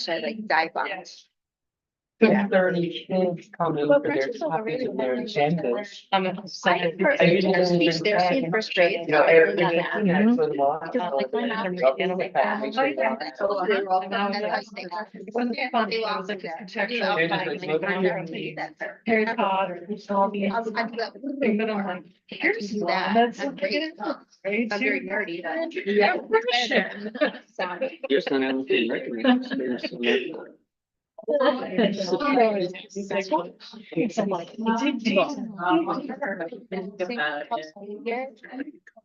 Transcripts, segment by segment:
actually like dive bombs. 30 kids coming Well, for their French is already topics and their learning agendas. I personally just teach their in first grade. You know, everything that's in there for the law. Because like my mom. Up in the back, make sure you want it. So they were all from that high school. It wasn't fun, it was like a contextual Harry Potter, all these. I do that. But I'm like, here's Do that. that. That's I'm great. great. I'm very nerdy, but. Yeah, Russian. Your son, I don't think recommends.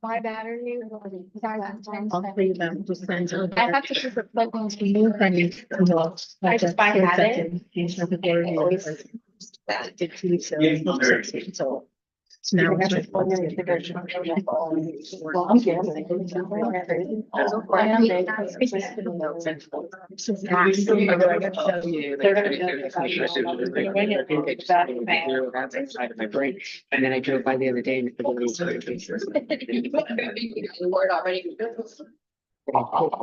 My battery. I I have to keep it plugged into. I just by habit. That. Did 2 weeks ago, 6 old. So now it's just. Outside of my brain. And then I drove by the other day and. Word already. Probably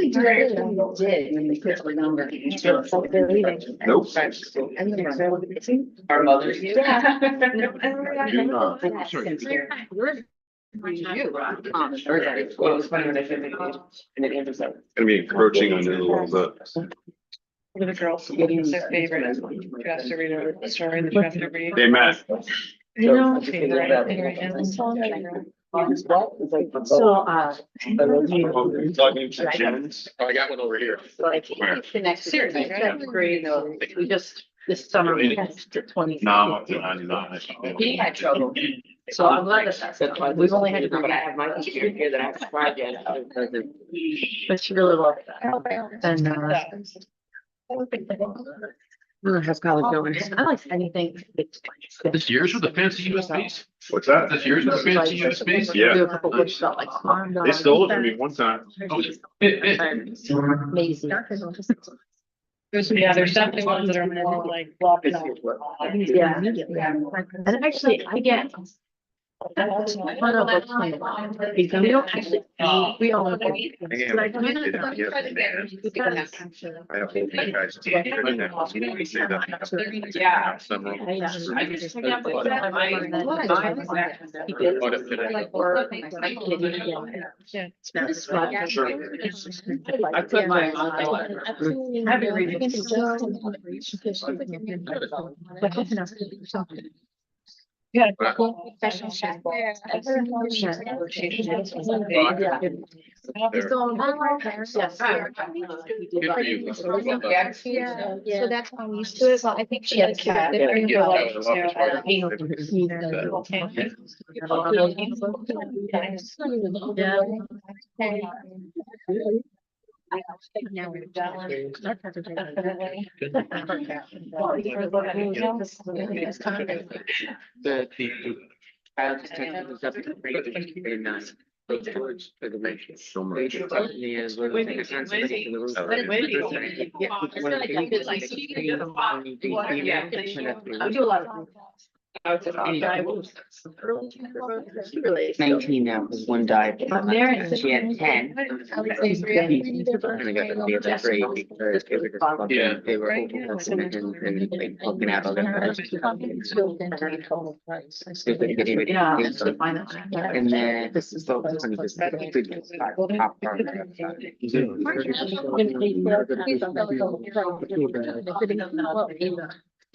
did when the kids were younger. They're leaving. Nope. Our mothers. Yeah. Well, it was funny when I said that, and then Andrew's like. Gonna be encroaching on it a little bit. One of the girls, their favorite, has to read a story in the chapter to read. Hey, Matt. You know, so, Talking to Jens. Oh, I got one over here. like, the next. Seriously, right? Grade, we just, this summer, we tested 20. No, I'm up to 99. He had trouble. So I'm glad that's why we've only had to bring it. My computer here that I have to try again. But she really loved that. And, how's college going? I like anything. This yours with the fancy USBs? What's that? This yours with the fancy USBs? Yeah. Do a couple books about like. They stole it from me one time. Amazing. Yeah, there's definitely ones that are more like blocking out. Yeah. And actually, I get. Because we don't actually, we all. I have to think guys. Yeah. I put my. Having reading. Yeah. Fashion check. Yes. Yeah, so that's how I'm used to it, so I think she had a cat. Now we're The child just texted us up in for the mention. So much. I do a lot of. Nineteen now, because one died. I'm there. She had 10. And I got the other grade because they were just, Yeah. they were and like poking out all their. Stupid getting Yeah. it. And then this is the funny, this top part.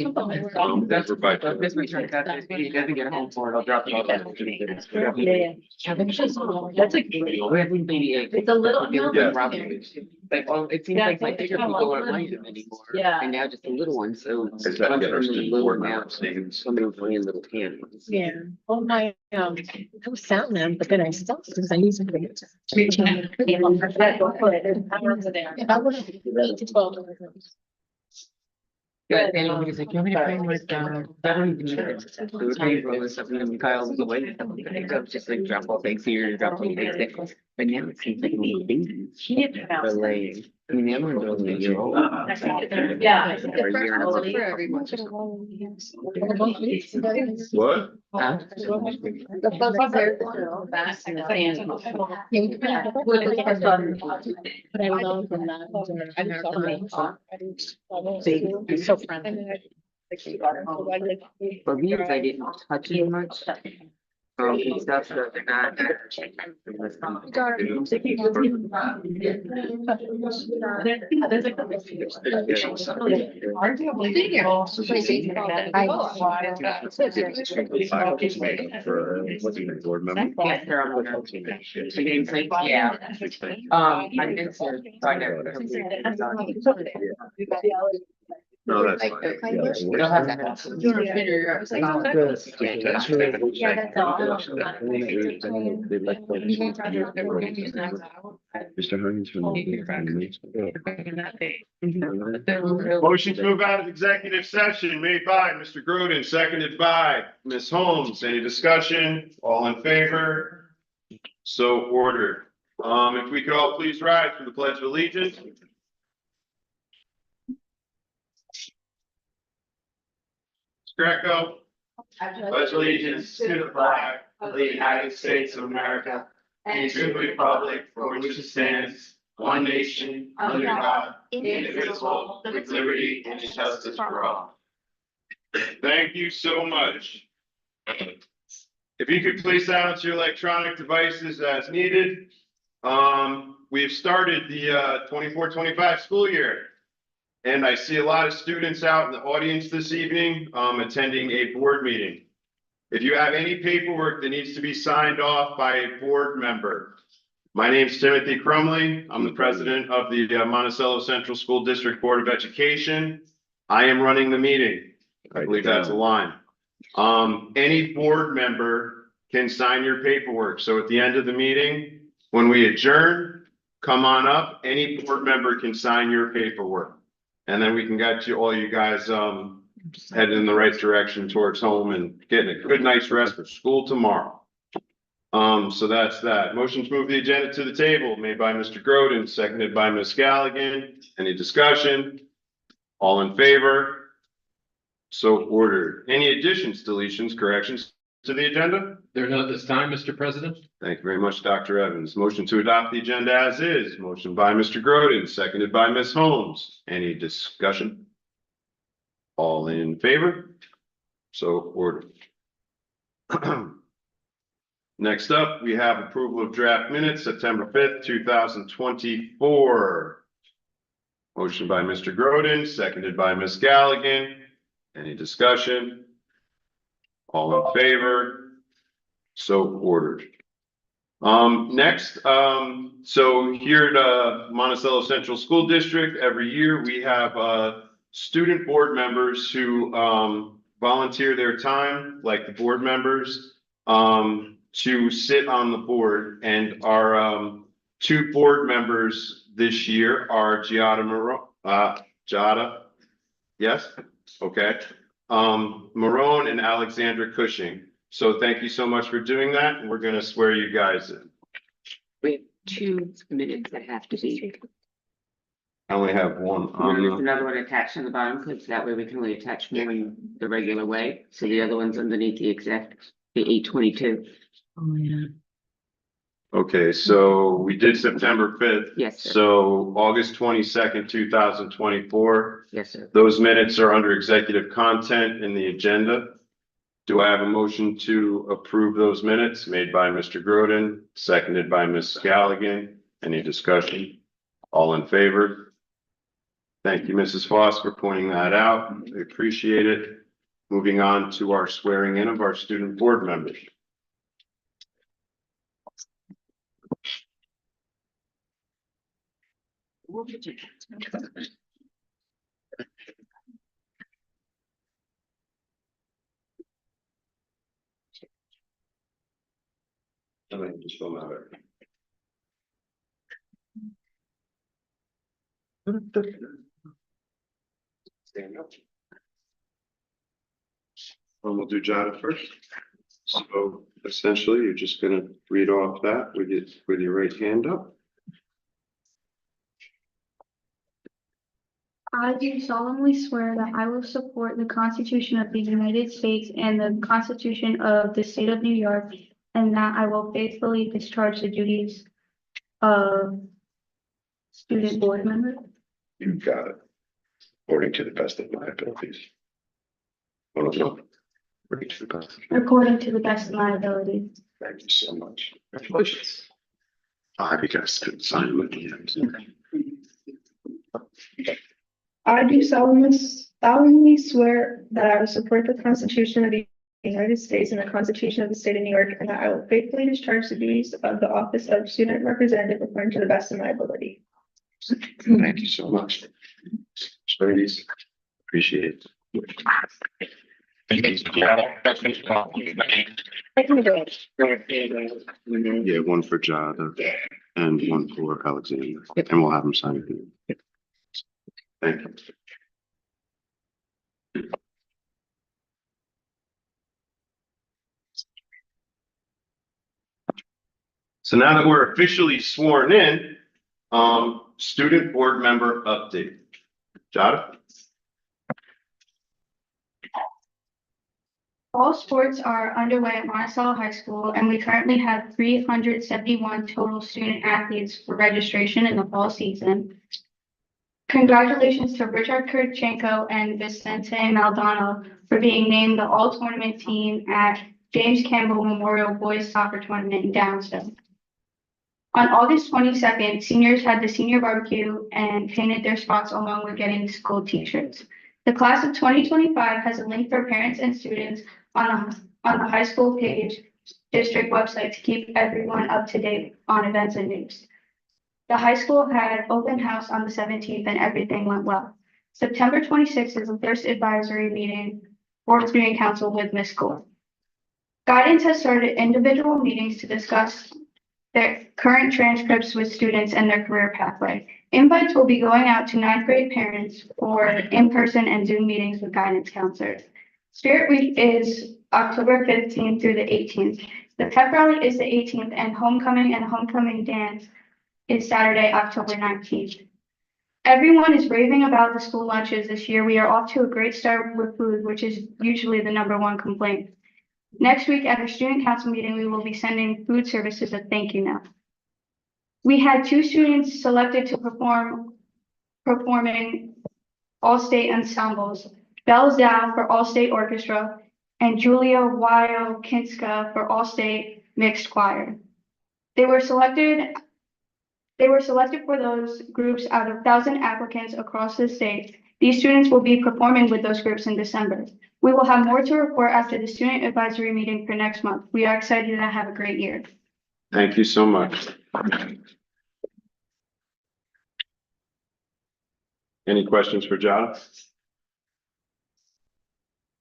That's right. This week, he doesn't get home for it, I'll drop it off. That's a great. It's a little. Yeah. Like, it seems like my bigger people aren't like them anymore. Yeah. And now just the little ones, so. Is that get our student board now, members' names? some of them playing little cans. Yeah, well, my, I was sound them, but then I stopped because I used to. If I would have 8 to 12. Yeah, and he's like, you want me to play with, I don't even need it. So we're playing roller stuff, and then Kyle was away. I was just like, drop all things here, drop all things there. But now it seems like maybe She didn't pronounce that. delaying. I mean, the other one's only a year old. Yeah. Or a year and a half. For everyone. What? Huh? The focus there. Back in the sand. But I love from that. It's so friendly. For me, I didn't touch it much. And stuff, so they're not. Board member. Yes, they're on the. Yeah. I meant to find out. No, that's fine. We don't have that. Yeah, that's all. Mr. Huggins from. Mhm. Motion to move out of executive session made by Mr. Groden, seconded by Ms. Holmes. Any discussion? All in favor? So ordered. If we could all please rise for the pledge of allegiance. Greco. Pledge allegiance to the flag of the United States of America and to the republic for which it stands, one nation, under God, indivisible, with liberty and justice for all. Thank you so much. If you could please silence your electronic devices as needed. We've started the 24-25 school year. And I see a lot of students out in the audience this evening, attending a board meeting. If you have any paperwork that needs to be signed off by a board member, my name's Timothy Crumley. I'm the president of the Monticello Central School District Board of Education. I am running the meeting. I believe that's a line. Any board member can sign your paperwork. So at the end of the meeting, when we adjourn, come on up. Any board member can sign your paperwork. And then we can get you, all you guys, headed in the right direction towards home and getting a good night's rest for school tomorrow. So that's that. Motion to move the agenda to the table made by Mr. Groden, seconded by Ms. Galligan. Any discussion? All in favor? So ordered. Any additions, deletions, corrections to the agenda? There are none at this time, Mr. President. Thank you very much, Dr. Evans. Motion to adopt the agenda as is. Motion by Mr. Groden, seconded by Ms. Holmes. Any discussion? All in favor? So ordered. Next up, we have approval of draft minutes, September 5th, 2024. Motion by Mr. Groden, seconded by Ms. Galligan. Any discussion? All in favor? So ordered. Next, so here at Monticello Central School District, every year we have student board members who volunteer their time, like the board members, to sit on the board. And our two board members this year are Giada, yes, okay, Marone and Alexandra Cushing. So thank you so much for doing that. And we're going to swear you guys in. We have 2 minutes that have to be. I only have one. There's another one attached on the bottom, because that way we can only attach one in the regular way. So the other one's underneath the exact, the 822. Oh, yeah. Okay, so we did September 5th. Yes, sir. So August 22nd, 2024. Yes, sir. Those minutes are under executive content in the agenda. Do I have a motion to approve those minutes made by Mr. Groden, seconded by Ms. Galligan? Any discussion? All in favor? Thank you, Mrs. Foss, for pointing that out. I appreciate it. Moving on to our swearing in of our student board members. Let me just film out it. Stand up. And we'll do Jada first. So essentially, you're just gonna read off that with your right hand up. I do solemnly swear that I will support the Constitution of the United States and the Constitution of the State of New York, and that I will faithfully discharge the duties of student board member You've got it. According to the best of my abilities. Well, no. According to the best. according to the best of my ability. Thank you so much. Congratulations. You guys could sign with me. I do solemnly swear that I will support the Constitution of the United States and the Constitution of the State of New York, and that I will faithfully discharge the duties of the office of student representative according to the best of my ability. Thank you so much. Ladies, appreciate it. Yeah, one for Jada and one for Alexander, and we'll have them sign it. Thank you. So now that we're officially sworn in, student board member update. Jada? All sports are underway at Monticello High School, and we currently have 371 total student athletes for registration in the fall season. Congratulations to Richard Kurchenko and Vicente Maldonado for being named the all-tournament team at James Campbell Memorial Boys Soccer Tournament in Downsville. On August 22nd, seniors had the senior barbecue and painted their spots along with getting school t-shirts. The class of 2025 has a link for parents and students on the high school page district website to keep everyone up to date on events and news. The high school had open house on the 17th and everything went well. September 26th is the first advisory meeting for student council with Ms. Gore. Guidance has started individual meetings to discuss their current transcripts with students and their career pathway. Invites will be going out to ninth grade parents for in-person and Zoom meetings with guidance counselors. Spirit Week is October 15th through the 18th. The pep rally is the 18th, and homecoming dance is Saturday, October 19th. Everyone is raving about the school lunches this year. We are off to a great start with food, which is usually the #1 complaint. Next week at our student council meeting, we will be sending food services a thank you note. We had 2 students selected to performing all-state ensembles, Belle Zhao for all-state orchestra and Julia Weil-Kinska for all-state mixed choir. They were selected for those groups out of 1,000 applicants across the state. These students will be performing with those groups in December. We will have more to report after the student advisory meeting for next month. We are excited to have a great year. Thank you so much. Any questions for Jada?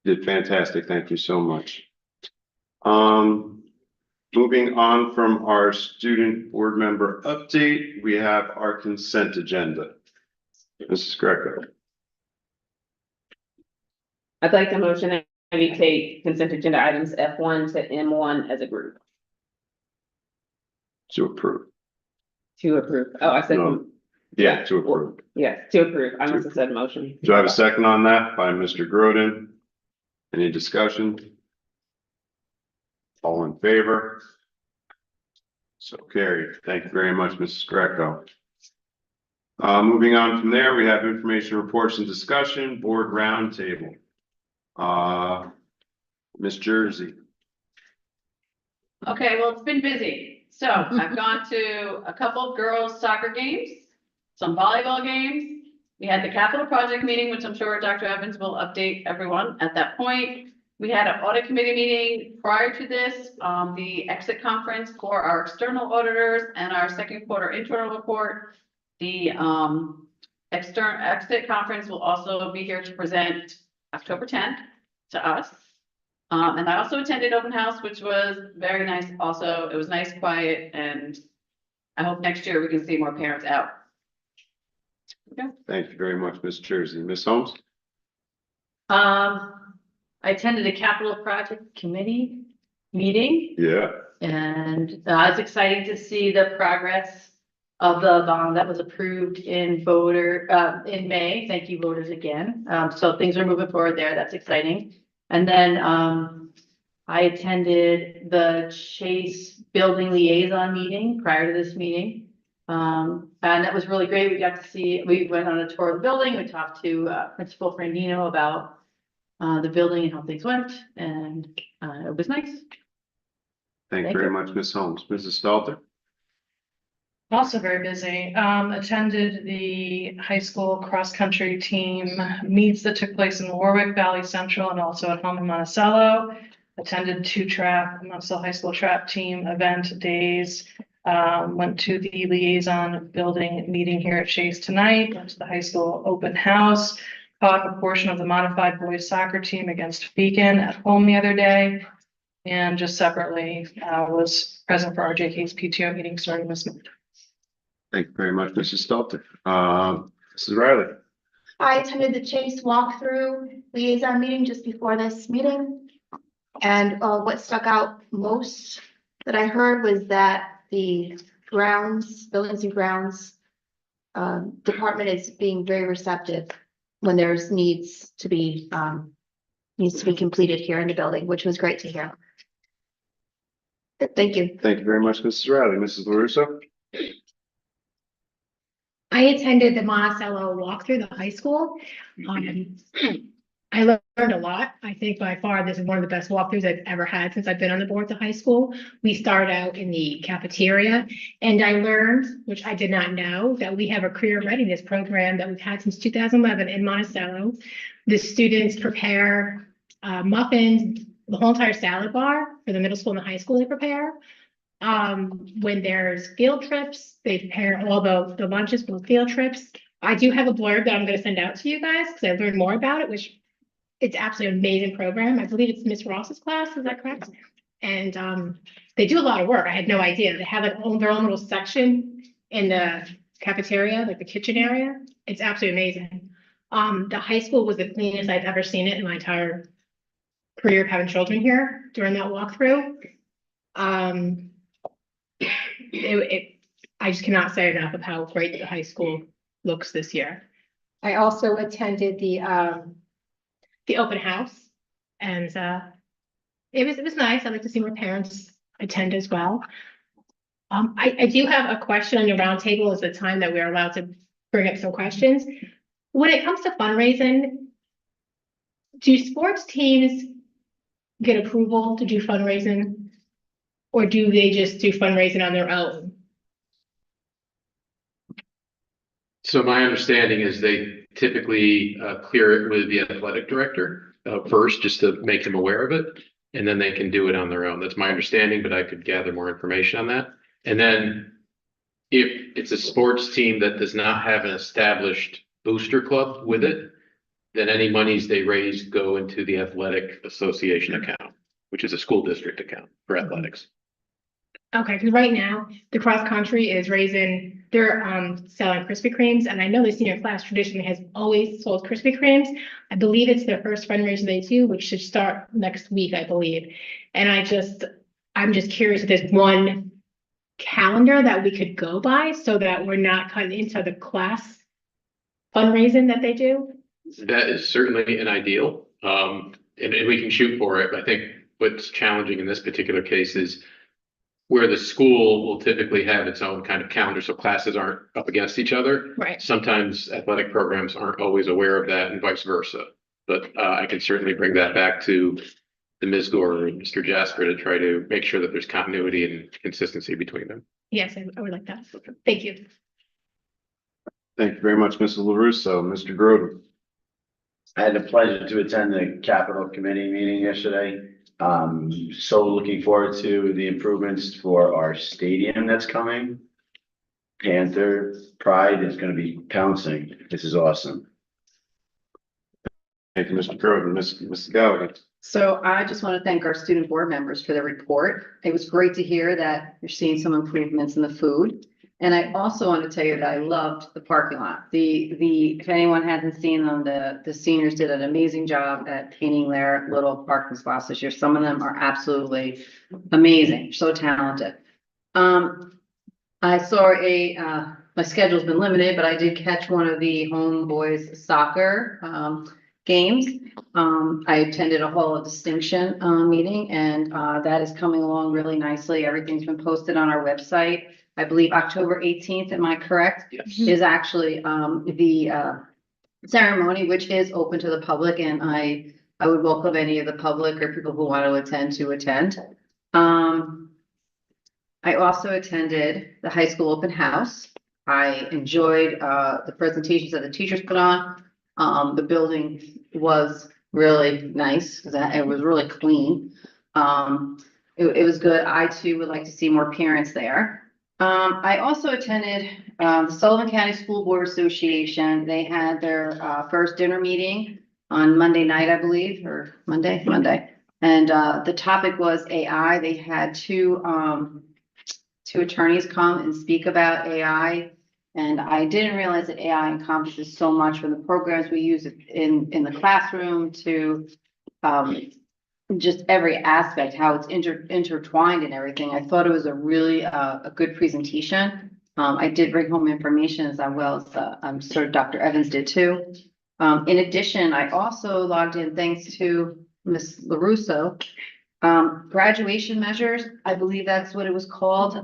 Did fantastic. Thank you so much. Moving on from our student board member update, we have our consent agenda. Mrs. Greco. I'd like to motion that we take consent agenda items F1 to M1 as a group. To approve. To approve. Oh, I said, No. Yeah, to approve. yes, to approve. I must have said motion. Do I have a second on that by Mr. Groden? Any discussion? All in favor? So carried. Thank you very much, Mrs. Greco. Moving on from there, we have information reports and discussion, board roundtable. Miss Jersey. Okay, well, it's been busy. So I've gone to a couple of girls' soccer games, some volleyball games. We had the capital project meeting, which I'm sure Dr. Evans will update everyone at that point. We had an audit committee meeting prior to this, the exit conference for our external auditors and our second quarter internal report. The external exit conference will also be here to present October 10th to us. And I also attended open house, which was very nice. Also, it was nice, quiet, and I hope next year we can see more parents out. Okay. Thank you very much, Miss Jersey. Miss Holmes? I attended a capital project committee meeting. Yeah, And it's exciting to see the progress of the bond that was approved in in May. Thank you, voters, again. So things are moving forward there. That's exciting. And then I attended the Chase Building Liaison meeting prior to this meeting. And that was really great. We went on a tour of the building. We talked to Principal Frandino about the building and how things went, and it was nice. thank you Thank very you. much, Ms. Holmes. Mrs. Stelter? Also very busy. Attended the high school cross-country team meets that took place in Warwick Valley Central and also at home in Monticello. Attended Monticello High School trap team event days. Went to the liaison building meeting here at Chase tonight. Went to the high school open house. Caught a portion of the modified boys soccer team against Beacon at home the other day. And just separately, was present for RJK's PTO meeting starting this month. Thank you very much, Mrs. Stelter. Mrs. Riley? I attended the Chase walkthrough liaison meeting just before this meeting. And what stuck out most that I heard was that the buildings and grounds department is being very receptive when there's needs to be completed here in the building, which was great to hear. Thank you. Thank you very much, Mrs. Riley. Mrs. LaRusso? I attended the Monticello walk through the high school. I learned a lot. I think by far this is one of the best walkthroughs I've ever had since I've been on the board of high school. We started out in the cafeteria and I learned, which I did not know, that we have a career readiness program that we've had since 2011 in Monticello. The students prepare muffins, the whole entire salad bar for the middle school and the high school they prepare. When there's field trips, they prepare all the lunches for the field trips. I do have a blurb that I'm going to send out to you guys because I learned more about it, which it's absolutely amazing program. I believe it's Miss Ross's class, is that correct? And they do a lot of work. I had no idea. They have their own little section in the cafeteria, like the kitchen area. It's absolutely amazing. The high school was the cleanest I've ever seen it in my entire career of having children here during that walkthrough. I just cannot say enough of how great the high school looks this year. I also attended the open house, and it was nice. I'd like to see more parents attend as well. I do have a question on your roundtable. Is the time that we're allowed to bring up some questions. When it comes to fundraising, do sports teams get approval to do fundraising, or do they just do fundraising on their own? So my understanding is they typically clear it with the athletic director first, just to make them aware of it. And then they can do it on their own. That's my understanding, but I could gather more information on that. And then if it's a sports team that does not have an established booster club with it, then any monies they raise go into the athletic association account, which is a school district account for athletics. Okay, because right now the cross country is raising, they're selling Krispy Kremes, and I know the senior class traditionally has always sold Krispy Kremes. I believe it's their first fundraiser they do, which should start next week, I believe. And I'm just curious if there's one calendar that we could go by so that we're not cutting into the class fundraising that they do. That is certainly an ideal, and we can shoot for it. I think what's challenging in this particular case is where the school will typically have its own kind of calendar, so classes aren't up against each other. Right. Sometimes athletic programs aren't always aware of that and vice versa. But I can certainly bring that back to the Ms. Gore and Mr. Jasper to try to make sure that there's continuity and consistency between them. Yes, I would like that. Thank you. Thank you very much, Mrs. LaRusso. Mr. Groden? I had the pleasure to attend the Capital Committee meeting yesterday. So looking forward to the improvements for our stadium that's coming. Panther Pride is going to be pouncing. This is awesome. Thank you, Mr. Groden. Mrs. Gallagher? So I just want to thank our student board members for their report. It was great to hear that you're seeing some improvements in the food. And I also want to tell you that I loved the parking lot. If anyone hasn't seen them, the seniors did an amazing job at painting their little parking spots this year. Some of them are absolutely amazing, so talented. I saw my schedule's been limited, but I did catch one of the homeboys soccer, games. I attended a Hall of Distinction, meeting, and, that is coming along really nicely. Everything's been posted on our website. I believe October 18th, am I correct? Yes. Is actually, the ceremony, which is open to the public, and I would welcome any of the public or people who want to attend. I also attended the high school open house. I enjoyed the presentations that the teachers put on. The building was really nice, because it was really clean. It was good. I too would like to see more parents there. I also attended the Sullivan County School Board Association. They had their first dinner meeting on Monday night, I believe, or Monday. And the topic was AI. They had two attorneys come and speak about AI. And I didn't realize that AI encompasses so much from the programs we use in the classroom to just every aspect, how it's intertwined and everything. I thought it was a really a good presentation. I did bring home information as well as I'm sure Dr. Evans did too. In addition, I also logged in thanks to Ms. LaRusso. Graduation measures, I believe that's what it was called.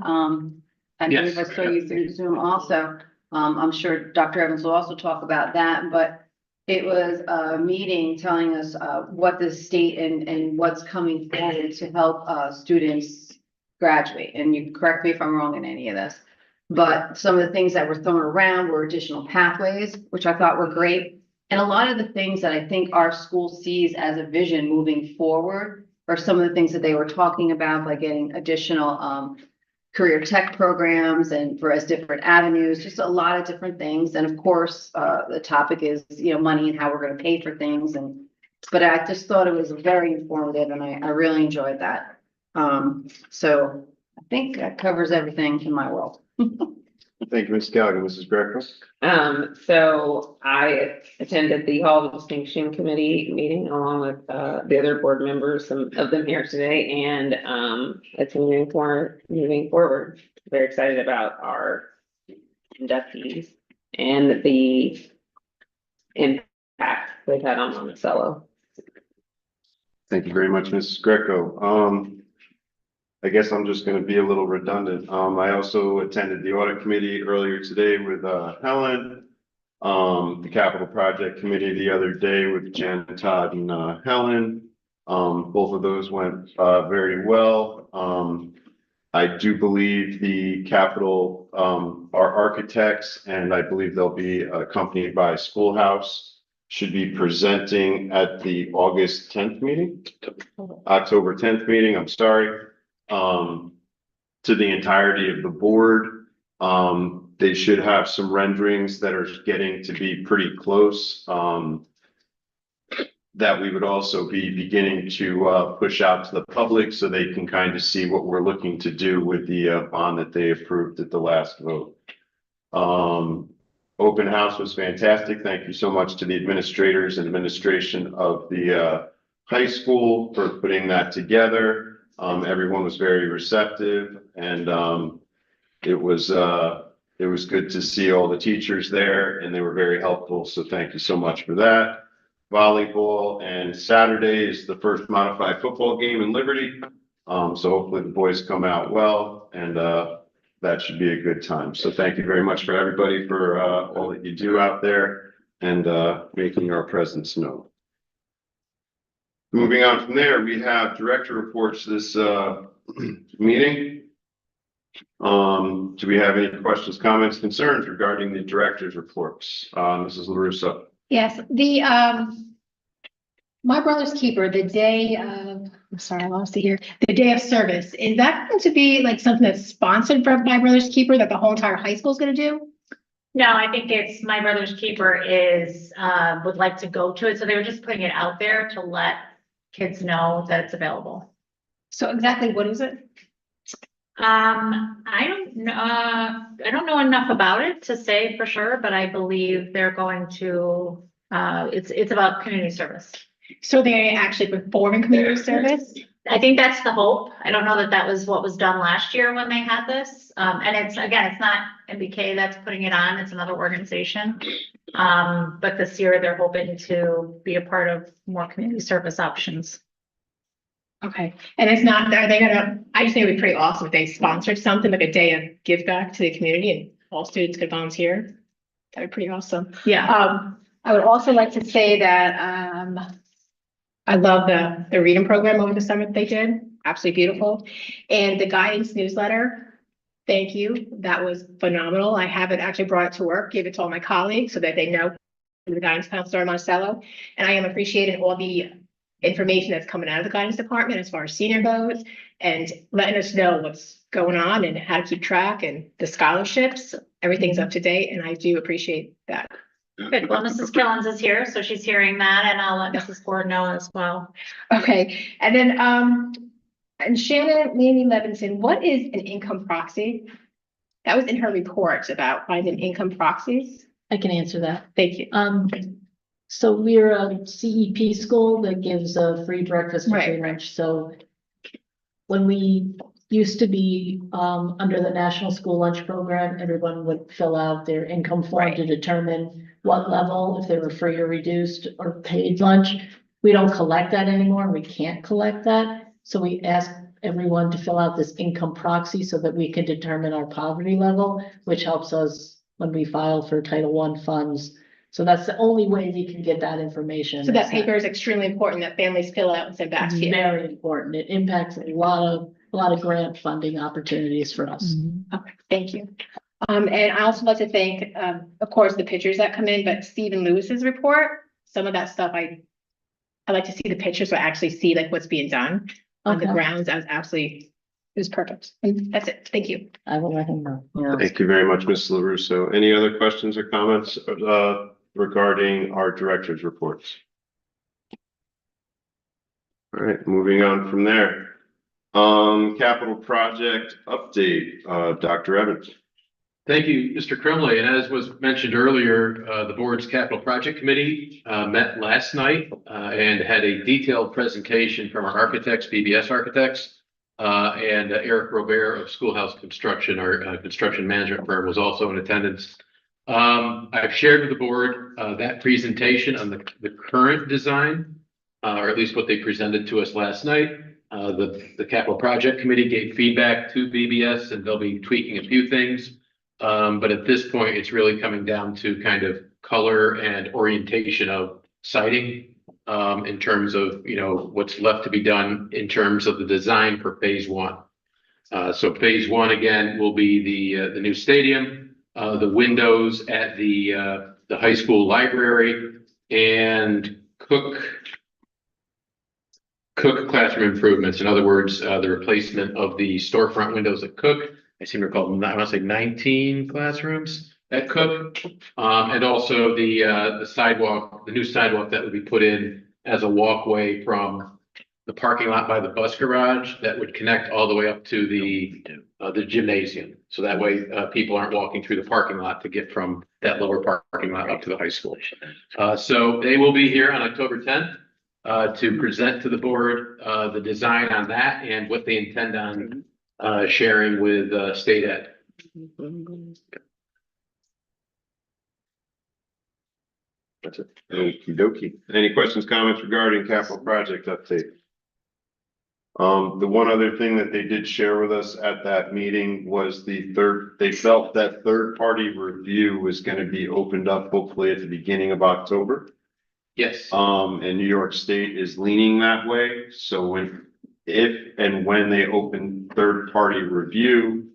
I believe I saw you through Zoom also. I'm sure Dr. Evans will also talk about that, but it was a meeting telling us what the state and what's coming forward to help students graduate. And you correct me if I'm wrong in any of this, but some of the things that were thrown around were additional pathways, which I thought were great. And a lot of the things that I think our school sees as a vision moving forward are some of the things that they were talking about, like getting additional career tech programs and for as different avenues, just a lot of different things. And of course, the topic is, money and how we're going to pay for things. But I just thought it was very informative, and I really enjoyed that. So I think that covers everything in my world. Thank you, Ms. Gallagher. Mrs. Greco? So I attended the Hall of Distinction Committee meeting along with the other board members, some of them here today, and it's moving forward. Very excited about our inductees and the impact they've had on Monticello. Thank you very much, Mrs. Greco. I guess I'm just gonna be a little redundant. I also attended the audit committee earlier today with Helen. The capital project committee the other day with Jen, Todd, and Helen. Both of those went very well. I do believe the capital our architects, and I believe they'll be accompanied by Schoolhouse, should be presenting at the August 10th meeting, October 10th meeting, I'm sorry, to the entirety of the board. They should have some renderings that are getting to be pretty close, that we would also be beginning to push out to the public so they can kind of see what we're looking to do with the bond that they approved at the last vote. Open house was fantastic. Thank you so much to the administrators and administration of the high school for putting that together. Everyone was very receptive, and it was good to see all the teachers there, and they were very helpful. So thank you so much for that. Volleyball, and Saturday is the first modified football game in Liberty. So hopefully the boys come out well, and that should be a good time. So thank you very much for everybody for all that you do out there and making our presence known. Moving on from there, we have director reports this meeting. Do we have any questions, comments, concerns regarding the director's reports? Mrs. LaRusso. Yes, My Brother's Keeper, the day of, I'm sorry, I lost it here, the day of service, is that going to be like something that's sponsored by My Brother's Keeper that the whole entire high school is going to do? No, I think it's My Brother's Keeper would like to go to it, so they were just putting it out there to let kids know that it's available. So exactly what is it? I don't know enough about it to say for sure, but I believe they're going to, it's about community service. So they actually perform in community service? I think that's the hope. I don't know that that was what was done last year when they had this. And it's, again, it's not MBK that's putting it on, it's another organization. But this year they're hoping to be a part of more community service options. Okay, and it's not, are they gonna, I just think it'd be pretty awesome if they sponsored something like a day of give back to the community and all students could volunteer. That'd be pretty awesome. Yeah. I would also like to say that, I love the reading program over the summer that they did, absolutely beautiful. And the guidance newsletter, thank you, that was phenomenal. I haven't actually brought it to work, gave it to all my colleagues so that they know the guidance counselor in Monticello. And I am appreciating all the information that's coming out of the guidance department as far as senior goes and letting us know what's going on and how to keep track and the scholarships, everything's up to date, and I do appreciate that. Good. Well, Mrs. Killens is here, so she's hearing that, and I'll let Mrs. Ford know as well. Okay, and then, and Shannon Maney Levinson, what is an income proxy? That was in her report about finding income proxies. I can answer that. Thank you. So we're a CEP school that gives a free breakfast and free Right. lunch. So when we used to be under the National School Lunch Program, everyone would fill out their income form Right. to determine what level, if they were free or reduced or paid lunch. We don't collect that anymore. We can't collect that. So we ask everyone to fill out this income proxy so that we can determine our poverty level, which helps us when we file for Title I funds. So that's the only way we can get that information. So that paper is extremely important that families fill out and send back to you. Very important. It impacts a lot of grant funding opportunities for us. Okay, thank you. And I also like to thank, of course, the pictures that come in, but Stephen Lewis's report, some of that stuff I like to see the pictures so I actually see like what's being done on the Okay. grounds. That was absolutely, it was perfect. And that's it. Thank you. I will let him know. Thank you very much, Ms. LaRusso. Any other questions or comments, regarding our director's reports? All right, moving on from there. Capital project update, Dr. Evans. Thank you, Mr. Crumley. And as was mentioned earlier, the board's capital project committee met last night and had a detailed presentation from our architects, BBS architects, and Eric Robert of Schoolhouse Construction, our construction management firm, was also in attendance. I've shared with the board that presentation on the current design, or at least what they presented to us last night. The capital project committee gave feedback to BBS and they'll be tweaking a few things. But at this point, it's really coming down to kind of color and orientation of siding in terms of, you know, what's left to be done in terms of the design for phase one. So phase one, again, will be the new stadium, the windows at the high school library, and Cook classroom improvements. In other words, the replacement of the storefront windows at Cook. I seem to recall, I want to say 19 classrooms at Cook. And also the sidewalk, the new sidewalk that would be put in as a walkway from the parking lot by the bus garage that would connect all the way up to the gymnasium. So that way people aren't walking through the parking lot to get from that lower parking lot up to the high school. So they will be here on October 10th. To present to the board the design on that and what they intend on sharing with state ed. That's it. Okey dokey. Any questions, comments regarding capital project update? The one other thing that they did share with us at that meeting was they felt that third-party review was going to be opened up hopefully at the beginning of October. Yes. And New York State is leaning that way. So if and when they open third-party review,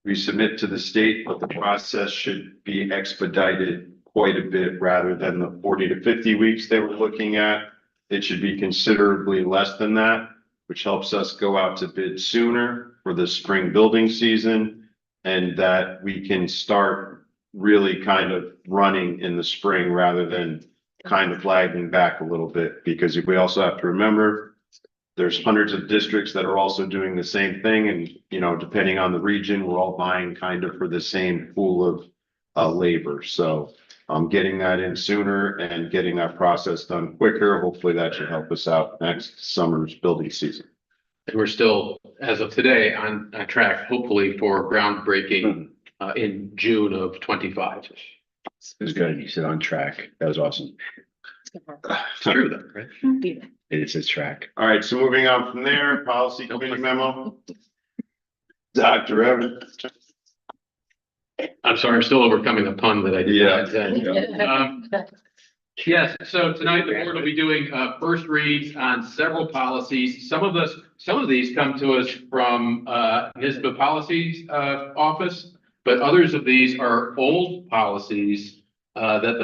we submit to the state, but the process should be expedited quite a bit rather than the 40 to 50 weeks they were looking at. It should be considerably less than that, which helps us go out to bid sooner for the spring building season, and that we can start really kind of running in the spring rather than kind of lagging back a little bit, because we also have to remember there's hundreds of districts that are also doing the same thing, and, you know, depending on the region, we're all vying kind of for the same pool of labor, so getting that in sooner and getting that process done quicker, hopefully that should help us out next summer's building season. And we're still, as of today, on track, hopefully for groundbreaking in June of 25. It was good. You said on track. That was awesome. It's true though, right? It says track. All right, so moving on from there, policy committee memo. Dr. Evans. I'm sorry, I'm still overcoming a pun that I did not Yeah. intend. Yes, so tonight the board will be doing first reads on several policies. Some of these come to us from NISBA Policies Office, but others of these are old policies that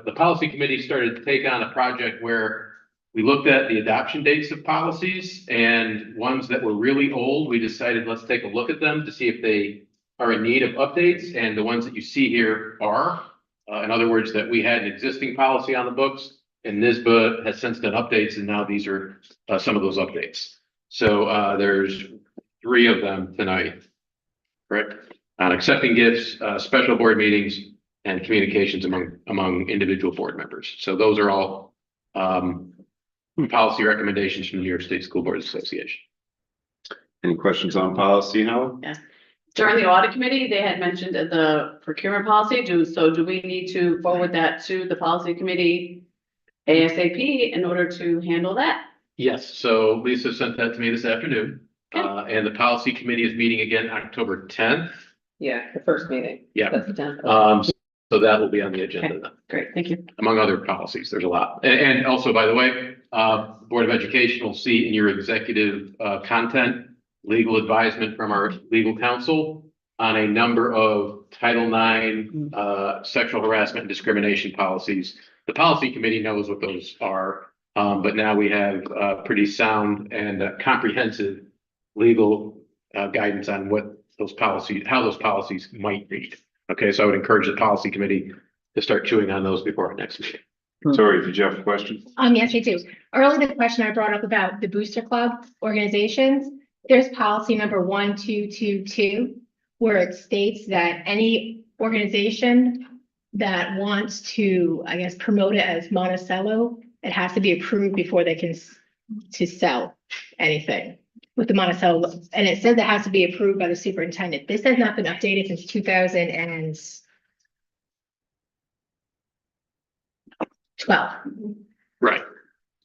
the policy committee started to take on a project where we looked at the adoption dates of policies, and ones that were really old, we decided let's take a look at them to see if they are in need of updates, and the ones that you see here are. In other words, that we had an existing policy on the books and NISBA has since done updates, and now these are some of those updates. So there's 3 of them tonight. Correct? On accepting gifts, special board meetings, and communications among individual board members. So those are all policy recommendations from the New York State School Boards Association. Any questions on policy, Helen? During the audit committee, they had mentioned the procurement policy. Do we need to forward that to the policy committee ASAP in order to handle that? Yes, so Lisa sent that to me this afternoon. And the policy committee is meeting again October 10th. Yeah, the first meeting. Yeah. That's the 10th. So that will be on the agenda then. Great, thank you. Among other policies, there's a lot. And also, by the way, Board of Education will see in your executive content, legal advisement from our legal counsel on a number of Title IX sexual harassment and discrimination policies. The policy committee knows what those are, but now we have pretty sound and comprehensive legal guidance on what those policies, how those policies might read. Okay, so I would encourage the policy committee to start chewing on those before our next meeting. Sorry, did you have a question? Yes, I do. Earlier, the question I brought up about the booster club organizations, there's policy number 1222, where it states that any organization that wants to, I guess, promote it as Monticello, it has to be approved before they can to sell anything with the Monticello. And it says it has to be approved by the superintendent. This has not been updated since 2012. Right.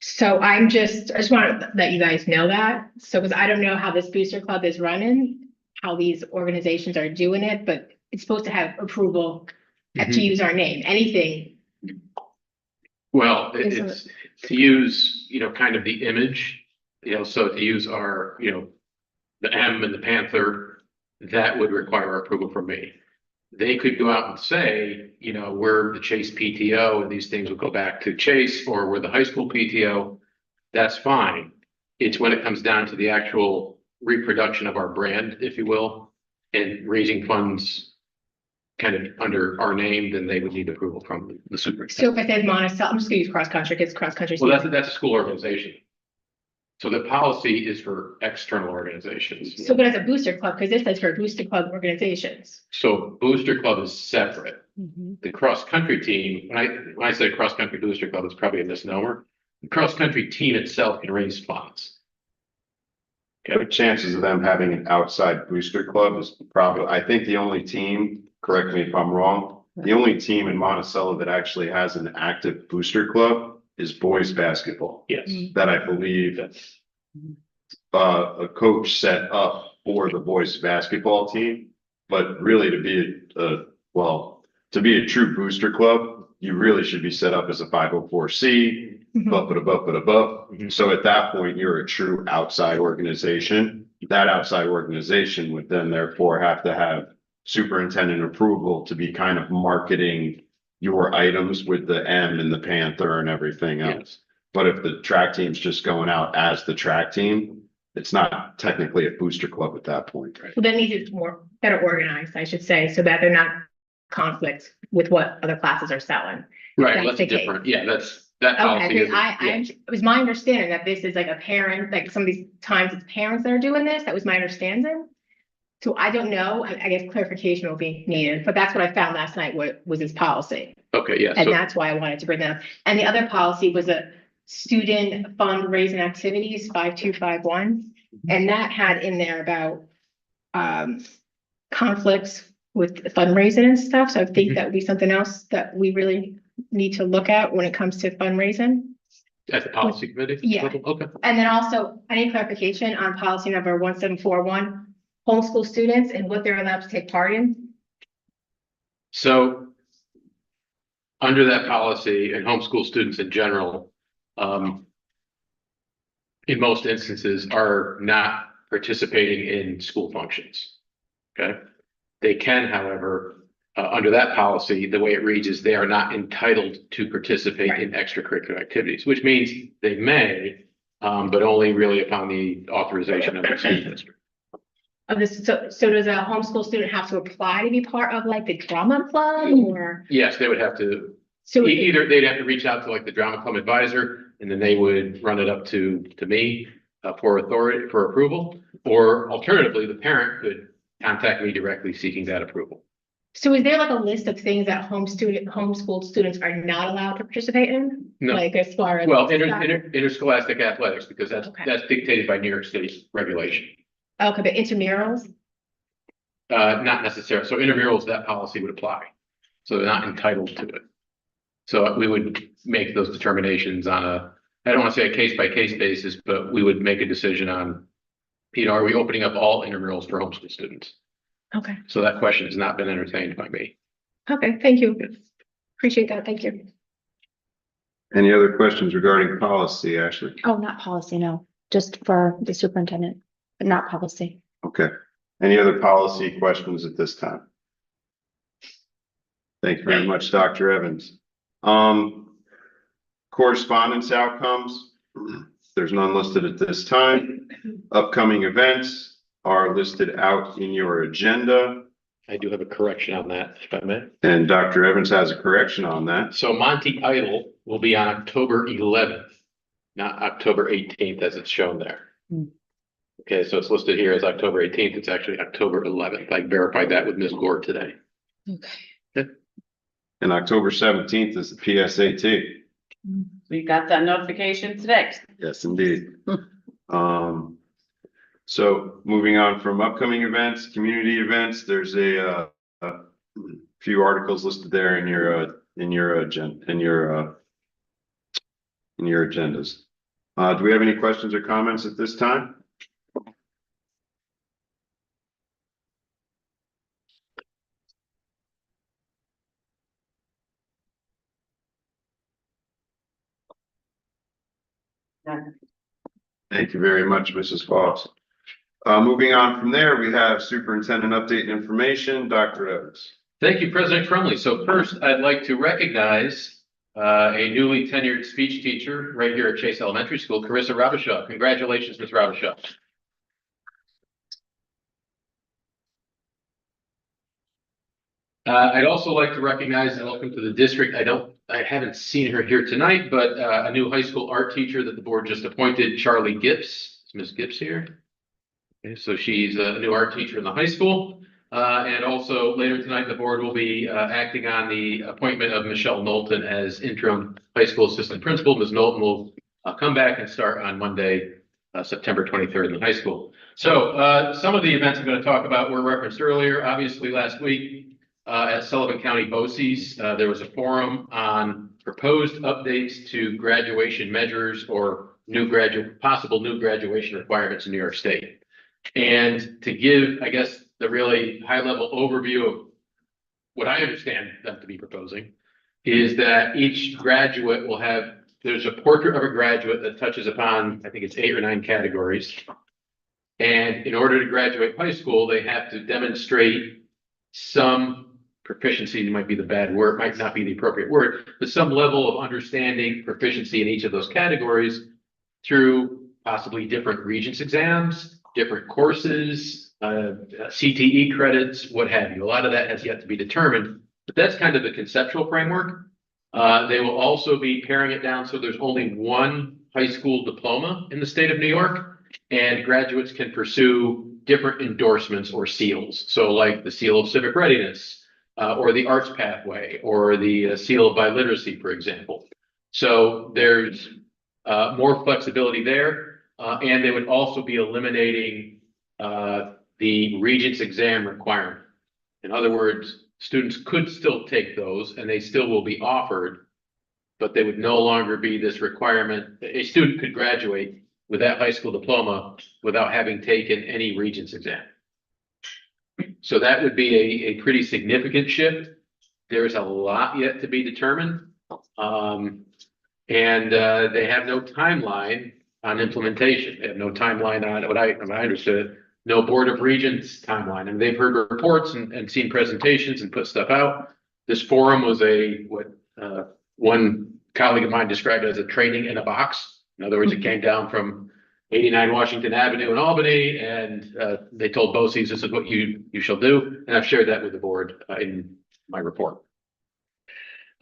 So I just want to let you guys know that. So, because I don't know how this booster club is running, how these organizations are doing it, but it's supposed to have approval to use our name, anything. Well, it's to use, kind of the image, so to use our, the M and the Panther, that would require approval from me. They could go out and say, we're the Chase PTO and these things will go back to Chase, or we're the high school PTO. That's fine. It's when it comes down to the actual reproduction of our brand, if you will, and raising funds kind of under our name, then they would need approval from the superintendent. So if I said Monticello, I'm just gonna use cross country, because cross country. Well, that's a school organization. So the policy is for external organizations. So, but as a booster club, because this says for booster club organizations. So Booster Club is separate. The cross-country team, when I say cross-country booster club, it's probably a misnomer. The cross-country team itself can raise funds. The chances of them having an outside booster club is probably, I think the only team, correct me if I'm wrong, the only team in Monticello that actually has an active booster club is boys basketball. Yes. That I believe a coach set up for the boys basketball team. But really to be to be a true booster club, you really should be set up as a 504C, above. So at that point, you're a true outside organization. That outside organization would then therefore have to have superintendent approval to be kind of marketing your items with the M and the Panther and everything else. Yes. But if the track team's just going out as the track team, it's not technically a booster club at that point. Right? So that means it's better organized, I should say, so that they're not conflicts with what other classes are selling. Right, That's that's the case. different. Yeah, that's That Okay, policy because is, it was my understanding that this is like a parent, like some of these times it's parents that are doing this. That was my understanding. So I don't know. I guess clarification will be needed, but that's what I found last night, what was this policy. okay, yeah, And so, that's why I wanted to bring that up. And the other policy was a student fundraising activities, 5251. And that had in there about conflicts with fundraising and stuff. So I think that would be something else that we really need to look at when it comes to fundraising. at the policy committee? Yeah. level? Okay. And then also, I need clarification on policy number 1741, homeschool students and what they're allowed to take part in. So under that policy and homeschool students in general, in most instances are not participating in school functions. Okay. They can, however, under that policy, the way it reads is they are not entitled to participate in extracurricular activities, which means they may, but only really upon the authorization of the school district. Of this, so does a homeschool student have to apply to be part of like the drama club or? Yes, they would have to, So either they'd have to reach out to like the drama club advisor, and then they would run it up to me for approval, or alternatively, the parent could contact me directly seeking that approval. So is there like a list of things that homeschooled students are not allowed to participate in? No. Like as far as. Well, interscholastic athletics, because Okay. that's dictated by New York State regulation. Okay, but intramurals? Not necessarily. So intramurals, that policy would apply. So they're not entitled to it. So we would make those determinations on I don't want to say a case by case basis, but we would make a decision on, are we opening up all intramurals for homeschool students? Okay, So that question has not been entertained by me. okay, thank you. Appreciate that, thank you. Any other questions regarding policy, Ashley? Oh, not policy, no, just for the superintendent, but not policy. Okay. Any other policy questions at this time? Thank you very much, Dr. Evans. Correspondence outcomes, there's none listed at this time. Upcoming events are listed out in your agenda, I do have a correction on that, if I may. and Dr. Evans has a correction on that. So Monty Idol will be on October 11th, not October 18th as it's shown there. Okay, so it's listed here as October 18th. It's actually October 11th. I verified that with Ms. Gore today. And October 17th is the PSAT. We got that notification today. Yes, indeed. So moving on from upcoming events, community events, there's a few articles listed there in your agendas. Do we have any questions or comments at this time? Thank you very much, Mrs. Fox. Moving on from there, we have superintendent update and information, Dr. Evans. Thank you, President Crumley. So first, I'd like to recognize a newly tenured speech teacher right here at Chase Elementary School, Carissa Rabashaw. Congratulations, Ms. Rabashaw. I'd also like to recognize and welcome to the district. I haven't seen her here tonight, but a new high school art teacher that the board just appointed, Charlie Gibbs. Is Ms. Gibbs here? Okay, so she's a new art teacher in the high school. And also later tonight, the board will be acting on the appointment of Michelle Knowlton as interim high school assistant principal. Ms. Knowlton will come back and start on Monday, September 23rd in the high school. So some of the events I'm going to talk about were referenced earlier. Obviously, last week at Sullivan County BOCES, there was a forum on proposed updates to graduation measures or possible new graduation requirements in New York State. And to give, I guess, the really high level overview of what I understand them to be proposing is that each graduate will have, there's a portrait of a graduate that touches upon, I think it's 8 or 9 categories. And in order to graduate high school, they have to demonstrate some proficiency, might be the bad word, might not be the appropriate word, but some level of understanding proficiency in each of those categories through possibly different Regents exams, different courses, CTE credits, what have you. A lot of that has yet to be determined, but that's kind of the conceptual framework. They will also be paring it down so there's only one high school diploma in the state of New York, and graduates can pursue different endorsements or seals. So like the seal of civic readiness, or the arts pathway, or the seal of biliteracy, for example. So there's more flexibility there, and they would also be eliminating the Regents exam requirement. In other words, students could still take those and they still will be offered, but they would no longer be this requirement. A student could graduate with that high school diploma without having taken any Regents exam. So that would be a pretty significant shift. There's a lot yet to be determined. And they have no timeline on implementation. They have no timeline on what I understood, no Board of Regents timeline. And they've heard reports and seen presentations and put stuff out. This forum was one colleague of mine described it as a training in a box. In other words, it came down from 89 Washington Avenue in Albany, and they told BOCES, this is what you shall do. And I've shared that with the board in my report.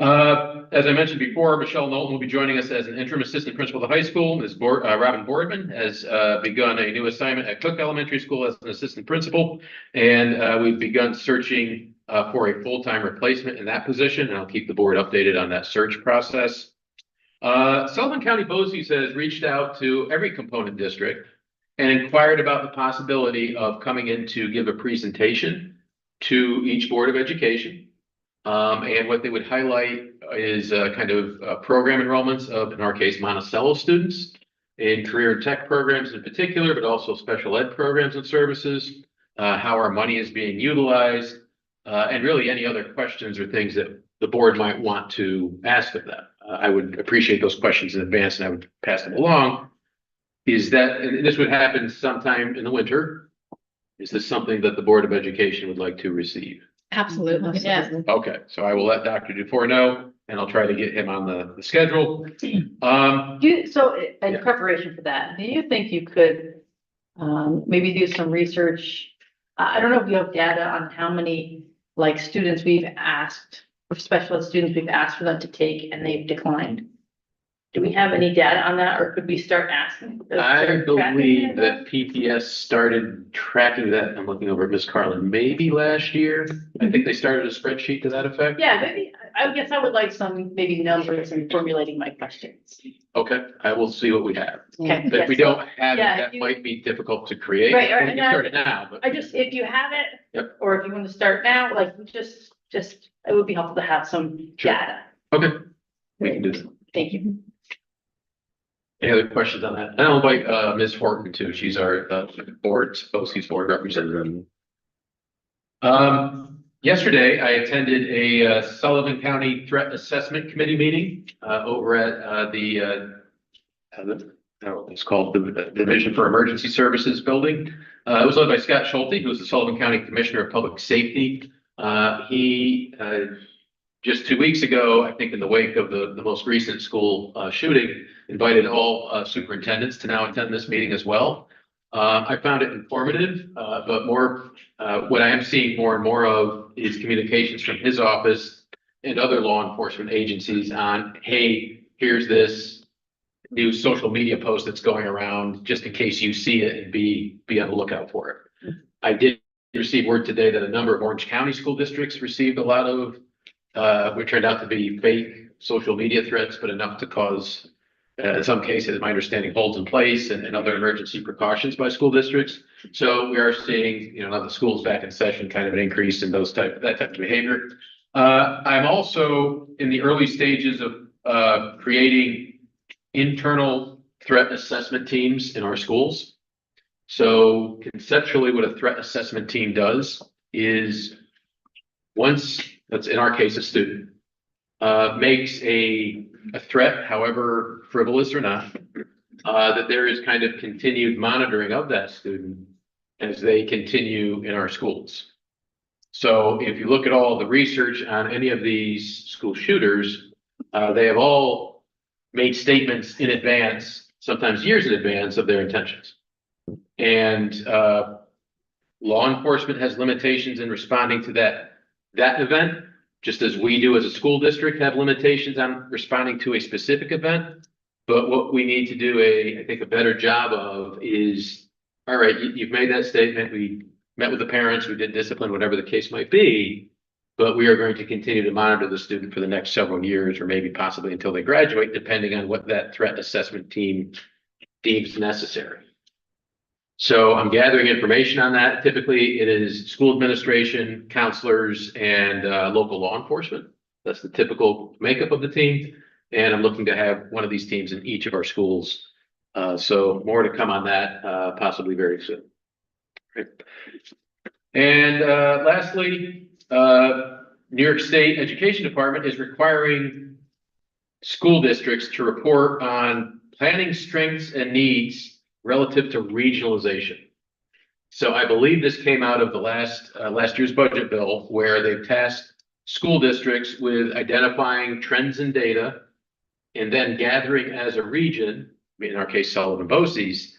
As I mentioned before, Michelle Knowlton will be joining us as an interim assistant principal at the high school. Ms. Robin Boardman has begun a new assignment at Cook Elementary School as an assistant principal, and we've begun searching for a full-time replacement in that position, and I'll keep the board updated on that search process. Sullivan County BOCES has reached out to every component district and inquired about the possibility of coming in to give a presentation to each Board of Education. And what they would highlight is kind of program enrollments of, in our case, Monticello students in career and tech programs in particular, but also special ed programs and services, how our money is being utilized, and really any other questions or things that the board might want to ask of them. I would appreciate those questions in advance and I would pass them along. And this would happen sometime in the winter. Is this something that the Board of Education would like to receive? Absolutely, yeah. Okay, so I will let Dr. Dufour know, and I'll try to get him on the schedule. In Yeah. preparation for that, do you think you could maybe do some research? I don't know if you have data on how many like students we've asked, or special ed students we've asked for them to take and they've declined. Do we have any data on that, or could we start asking? I believe that PTS started tracking that. I'm looking over at Ms. Carlin, maybe last year. I think they started a spreadsheet to that effect. Yeah, maybe, I guess I would like some maybe numbers in formulating my questions. Okay, I will see what we have. Okay. But if we don't have it, yeah, that you- might be difficult to create. Right, We can start it now, but. I just, if you have it. Yep. Or if you want to start now, like, just, it would be helpful to have some Sure. data. Okay, we can do that. Thank you. Any other questions on that? And I'll invite Ms. Horton too. She's our BOCES board representative. Yesterday, I attended a Sullivan County Threat Assessment Committee meeting over at it's called the Division for Emergency Services building. It was led by Scott Schulte, who is the Sullivan County Commissioner of Public Safety. He just 2 weeks ago, I think in the wake of the most recent school shooting, invited all superintendents to now attend this meeting as well. I found it informative, but more, what I am seeing more and more of is communications from his office and other law enforcement agencies on, hey, here's this new social media post that's going around, just in case you see it and be on the lookout for it. I did receive word today that a number of Orange County school districts received a lot of which turned out to be fake social media threats, but enough to cause, in some cases, my understanding, holds in place and other emergency precautions by school districts. So we are seeing, now the school's back in session, kind of an increase in that type of behavior. I'm also in the early stages of creating internal threat assessment teams in our schools. So conceptually, what a threat assessment team does is once, that's in our case, a student, makes a threat, however frivolous or not, that there is kind of continued monitoring of that student as they continue in our schools. So if you look at all the research on any of these school shooters, they have all made statements in advance, sometimes years in advance, of their intentions. And law enforcement has limitations in responding to that event, just as we do as a school district, have limitations on responding to a specific event. But what we need to do I think a better job of is, all right, you've made that statement, we met with the parents, we did discipline, whatever the case might be. But we are going to continue to monitor the student for the next several years, or maybe possibly until they graduate, depending on what that threat assessment team deems necessary. So I'm gathering information on that. Typically, it is school administration, counselors, and local law enforcement. That's the typical makeup of the team. And I'm looking to have one of these teams in each of our schools. So more to come on that, possibly very soon. Right. And lastly, New York State Education Department is requiring school districts to report on planning strengths and needs relative to regionalization. So I believe this came out of the last year's budget bill, where they've tasked school districts with identifying trends and data and then gathering as a region, in our case, Sullivan BOCES,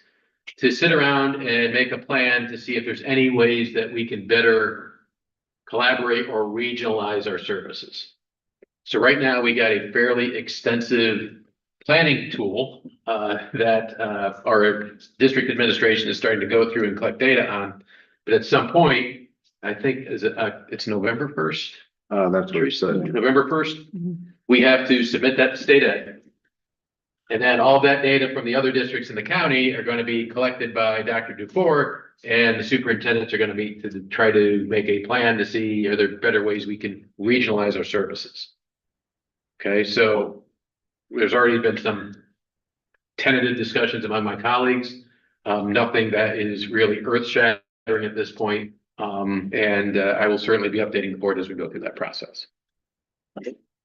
to sit around and make a plan to see if there's any ways that we can better collaborate or regionalize our services. So right now we got a fairly extensive planning tool that our district administration is starting to go through and collect data on. But at some point, I think it's November 1st. That's what he said. November 1st, we have to submit that to state ed. And then all that data from the other districts in the county are going to be collected by Dr. Dufour, and the superintendents are going to meet to try to make a plan to see, are there better ways we can regionalize our services? Okay, so there's already been some tentative discussions among my colleagues. Nothing that is really earth shattering at this point. And I will certainly be updating the board as we go through that process.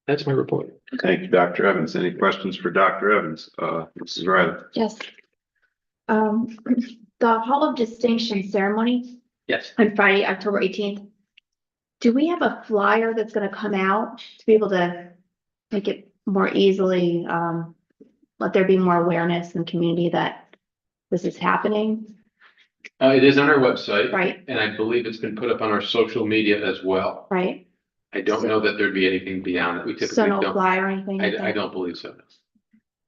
That's my report. Thank you, Dr. Evans. Any questions for Dr. Evans? Mrs. Riley? Yes. The Hall of Distinction ceremony Yes. on Friday, October 18th. Do we have a flyer that's gonna come out to be able to make it more easily, let there be more awareness in the community that this is happening? It is on our website. Right. And I believe it's been put up on our social media as well. Right? I don't know that there'd be anything beyond that. We typically So no don't. flyer or anything? like I that? don't believe so.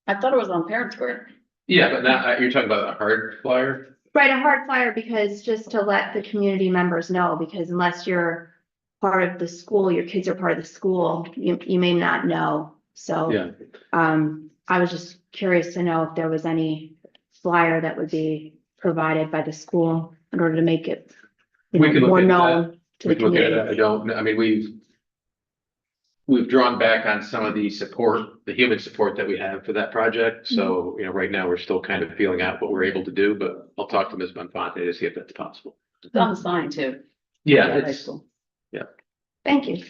I thought it was on Parent Square. Yeah, but now you're talking about a hard flyer? Right, a hard flyer, because just to let the community members know, because unless you're part of the school, your kids are part of the school, you may not know. So, Yeah. I was just curious to know if there was any flyer that would be provided by the school in order to make it, you We know, can look more into known to We the can look at it. community. I don't, I mean, we've drawn back on some of the support, the human support that we have for that project. So, right now we're still kind of feeling out what we're able to do, but I'll talk to Ms. Bonfante to see if that's possible. It's on the sign too. Yeah, High it's, school. Thank you.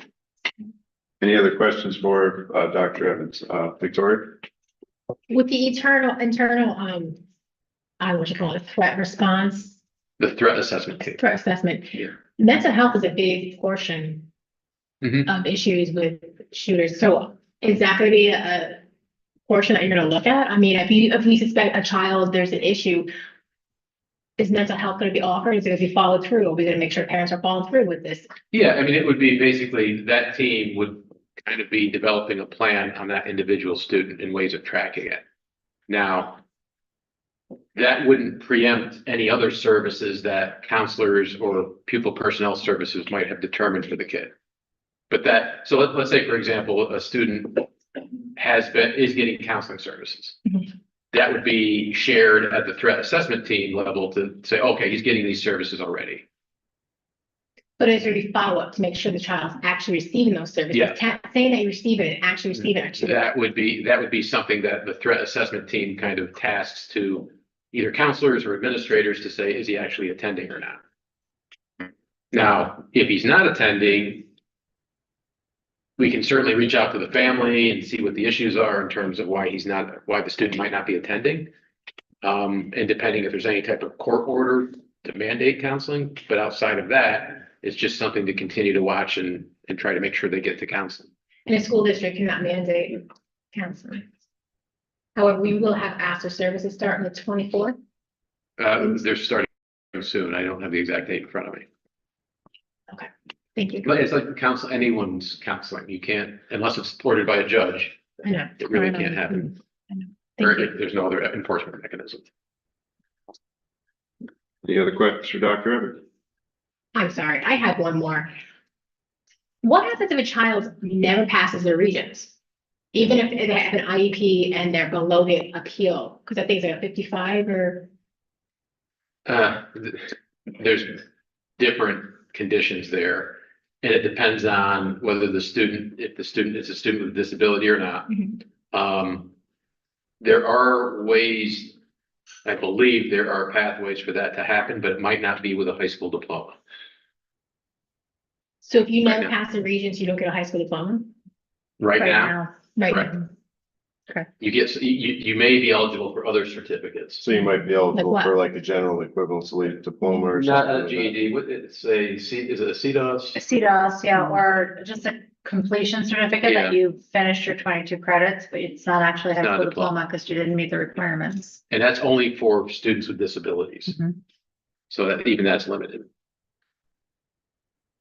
Any other questions for Dr. Evans? Victoria? With the internal, what you call it, threat response, the threat assessment team. threat assessment. Yeah. Mental health is a big portion Mhm. of issues with shooters. So is that gonna be a portion that you're gonna look at? I mean, if we suspect a child, there's an issue, is mental health gonna be offered? Is it gonna be followed through? Are we gonna make sure parents are following through with this? Yeah, I mean, it would be basically that team would kind of be developing a plan on that individual student and ways of tracking it. Now, that wouldn't preempt any other services that counselors or pupil personnel services might have determined for the kid. But so let's say, for example, a student is getting counseling services. Mhm. That would be shared at the threat assessment team level to say, okay, he's getting these services already. But is there any follow-up to make sure the child's actually receiving those services? Yeah. Saying that you receive it, and actually receive it. That would be something that the threat assessment team kind of tasks to either counselors or administrators to say, is he actually attending or not? Now, if he's not attending, we can certainly reach out to the family and see what the issues are in terms of why the student might not be attending. And depending if there's any type of court order to mandate counseling, but outside of that, it's just something to continue to watch and try to make sure they get to counseling. And a school district cannot mandate counseling. However, we will have after services starting the 24th. They're starting soon. I don't have the exact date in front of me. Okay. Thank you. But it's like counsel, anyone's counseling. You can't, unless it's supported by a judge, I know. it really can't happen. Or Thank you. there's no other enforcement mechanism. Any other questions for Dr. Evans? I'm sorry, I have one more. What happens if a child never passes their Regents? Even if they have an IEP and they're below the appeal, because I think it's like a 55 or, There's different conditions there. And it depends on whether the student, if the student is a student with a disability or not. Mhm. There are ways, I believe there are pathways for that to happen, but it might not be with a high school diploma. so if you Right never now. pass the Regents, you don't get a high school diploma? Right now, Right Correct. now. you may be eligible for other certificates. So you might be eligible Like what? for like a general equivalency diploma or Not something. a like that. GED, what, it's a C, is it a CDOS? CDOS, yeah, or just a completion certificate Yeah. that you finished your 22 credits, but it's not actually a It's high not a school diploma. diploma because you didn't meet the requirements. And that's only for students with disabilities. Mhm. So that even that's limited.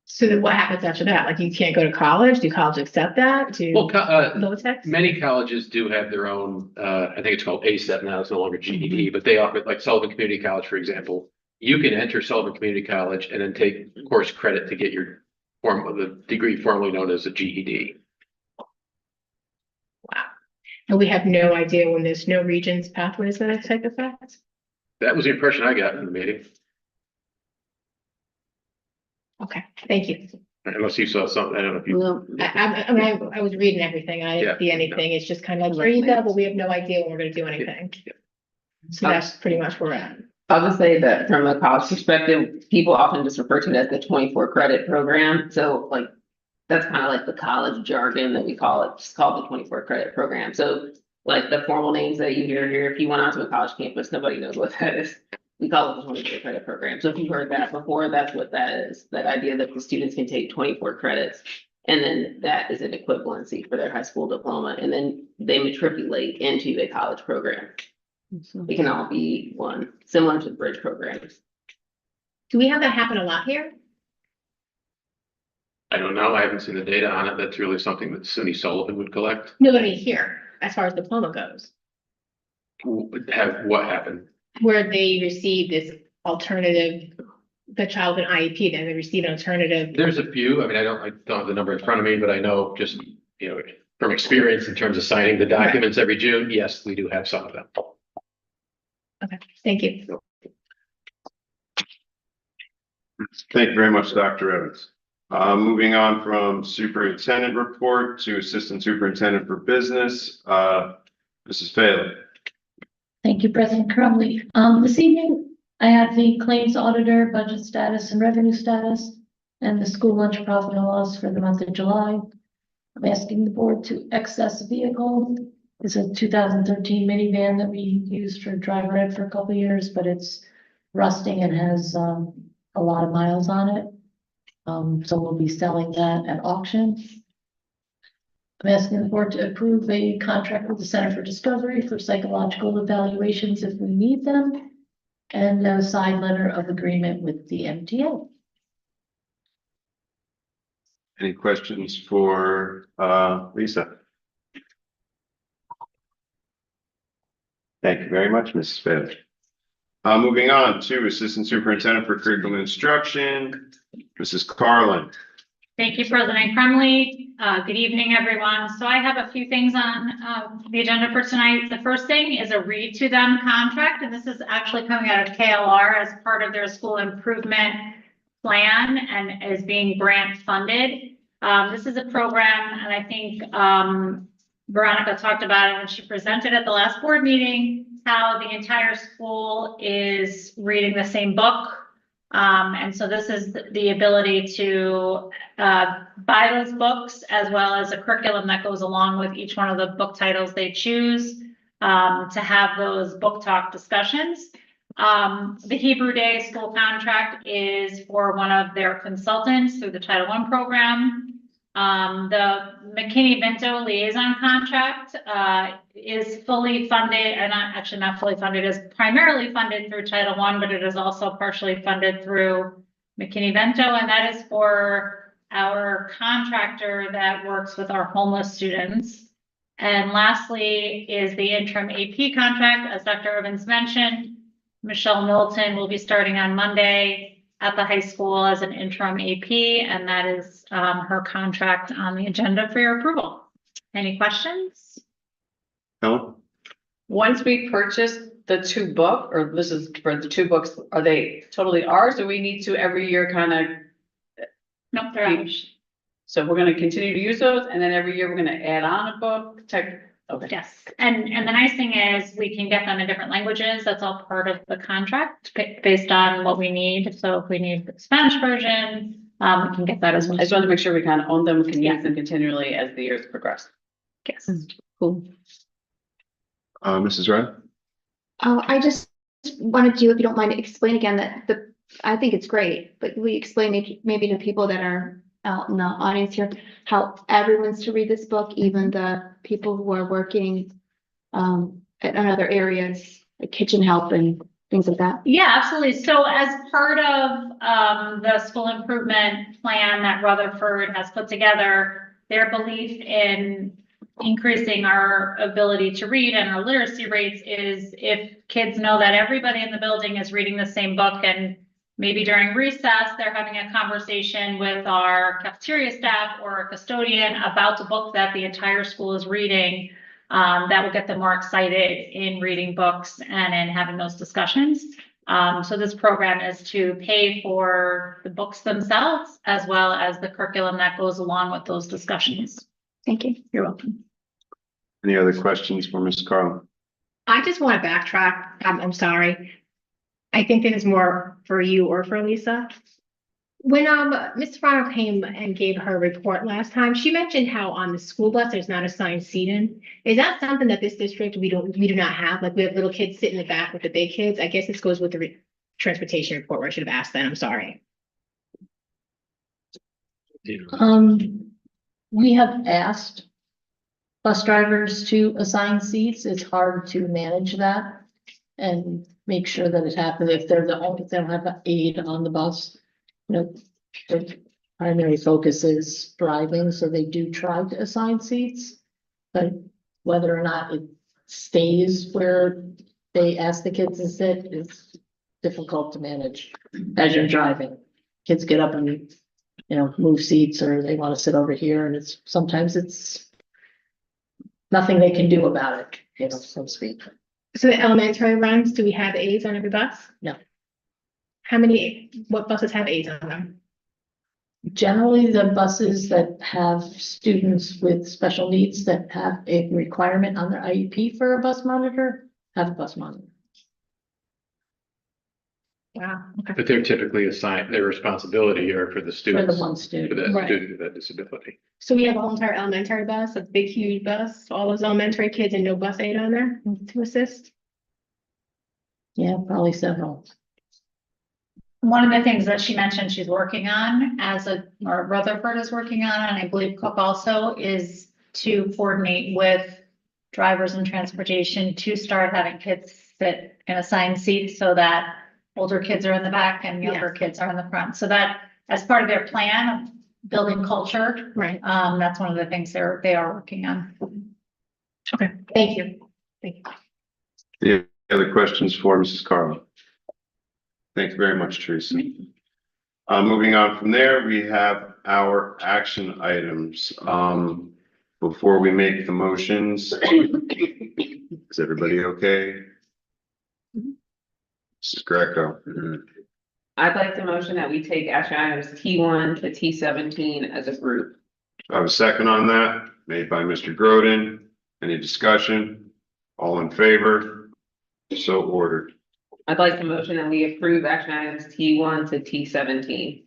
So then what happens after that? Like you can't go to college? Do college accept that? Do Well, low techs? many colleges do have their own, I think it's called ASEP now, it's no longer GED, but they offer, like Sullivan Community College, for example. You can enter Sullivan Community College and then take course credit to get your the degree formerly known as a GED. And we have no idea when there's no Regents pathways that take effect? That was the impression I got in the meeting, Okay, thank you. unless you saw something, I don't know if you. No, I mean, I was reading everything. I didn't Yeah, see anything. It's just kind of like, here you go, but we have no idea when we're gonna do anything. Yeah. So that's pretty much where we're at. I'll just say that from a college perspective, people often just refer to it as the 24 credit program. So like, that's kind of like the college jargon that we call it, just called the 24 credit program. So like the formal names that you hear here, if you went onto a college campus, nobody knows what that is. We call it the 24 credit program. So if you've heard that before, that's what that is. That idea that the students can take 24 credits. And then that is an equivalency for their high school diploma. And then they matriculate into a college program. It can all be one, similar to the bridge programs. Do we have that happen a lot here? I don't know, I haven't seen the data on it, that's really something that SUNY Sullivan would collect. No, but I mean here, as far as diploma goes, Have what happened? where they receive this alternative, the child in IEP, then they receive an alternative. There's a few, I mean, I don't have the number in front of me, but I know just, from experience in terms of signing the documents every June, yes, we do have some of them. Okay, thank you. Thank you very much, Dr. Evans. Moving on from superintendent report to assistant superintendent for business, Mrs. Bailey. Thank you, President Crumley. This evening, I have the claims auditor, budget status and revenue status, and the school lunch profit and loss for the month of July. I'm asking the board to excess vehicle. It's a 2013 minivan that we used for driver ed for a couple of years, but it's rusting and has a lot of miles on it. So we'll be selling that at auction. I'm asking the board to approve a contract with the Center for Discovery for psychological evaluations if we need them, and a signed letter of agreement with the MTA. Any questions for Lisa? Thank you very much, Mrs. Bailey. Moving on to assistant superintendent for curriculum instruction, Mrs. Carlin. Thank you, President Crumley. Good evening, everyone. So I have a few things on the agenda for tonight. The first thing is a read to them contract, and this is actually coming out of KLR as part of their school improvement plan and is being grant funded. This is a program, and I think Veronica talked about it when she presented at the last board meeting, how the entire school is reading the same book. And so this is the ability to buy those books as well as a curriculum that goes along with each one of the book titles they choose to have those book talk discussions. The Hebrew Day school contract is for one of their consultants through the Title I program. The McKinney-Vento liaison contract is fully funded, or not fully funded, is primarily funded through Title I, but it is also partially funded through McKinney-Vento, and that is for our contractor that works with our homeless students. And lastly is the interim AP contract, as Dr. Evans mentioned. Michelle Milton will be starting on Monday at the high school as an interim AP, and that is her contract on the agenda for your approval. Any questions? Helen? Once we purchase the two book, or this is for the two books, are they totally ours? Do we need to every year kind of? Nope, they're ours. So we're gonna continue to use those, and then every year we're gonna add on a book, okay. Yes, and the nice thing is we can get them in different languages. That's all part of the contract based on what we need. So if we need the Spanish version, we can get that as well. I just wanted to make sure we kind of own them, we can Yeah. use them continually as the years progress. Yes. Cool. Mrs. Wright? Oh, I just wanted you, if you don't mind, explain again that I think it's great, but we explain maybe to people that are out in the audience here, how everyone's to read this book, even the people who are working in other areas, like kitchen help and things like that. Yeah, absolutely. So as part of the school improvement plan that Rutherford has put together, their belief in increasing our ability to read and our literacy rates is if kids know that everybody in the building is reading the same book, and maybe during recess, they're having a conversation with our cafeteria staff or a custodian about the book that the entire school is reading, that will get them more excited in reading books and in having those discussions. So this program is to pay for the books themselves as well as the curriculum that goes along with those discussions. Thank you. You're welcome. Any other questions for Ms. Carlin? I just want to backtrack. I'm sorry. I think this is more for you or for Lisa. When Ms. Farrow came and gave her report last time, she mentioned how on the school bus there's not assigned seating. Is that something that this district we do not have? Like we have little kids sit in the back with the big kids. I guess this goes with the transportation report where I should have asked that. I'm sorry. We have asked bus drivers to assign seats. It's hard to manage that and make sure that it happens if they're if they don't have an aide on the bus. You know, their primary focus is driving, so they do try to assign seats. But whether or not it stays where they ask the kids to sit is difficult to manage as you're driving. Kids get up and, you know, move seats, or they want to sit over here, and sometimes it's nothing they can do about it, you know, so to speak. So the elementary runs, do we have aides on every bus? No. What buses have aides on them? Generally, the buses that have students with special needs that have a requirement on their IEP for a bus monitor have a bus monitor. Wow, okay. But they're typically assigned, their responsibility are for the For students. the one For student. that Right. student with that disability. So we have a whole entire elementary bus, a big, huge bus, all those elementary kids and no bus aide on there to assist? Yeah, probably several. One of the things that she mentioned she's working on or Rutherford is working on, and I believe Cook also, is to coordinate with drivers and transportation to start having kids sit in assigned seats so that older kids are in the back and younger kids are in the front. So that as part of their plan of building culture, Right. that's one of the things they are working on. Okay, thank you. Thank you. Any other questions for Mrs. Carlin? Thank you very much, Teresa. Moving on from there, we have our action items. Before we make the motions, is everybody okay? Mrs. Greco. I'd like to motion that we take action items T1 to T17 as a group. I have a second on that, made by Mr. Groden. Any discussion? All in favor? So ordered. I'd like to motion that we approve action items T1 to T17.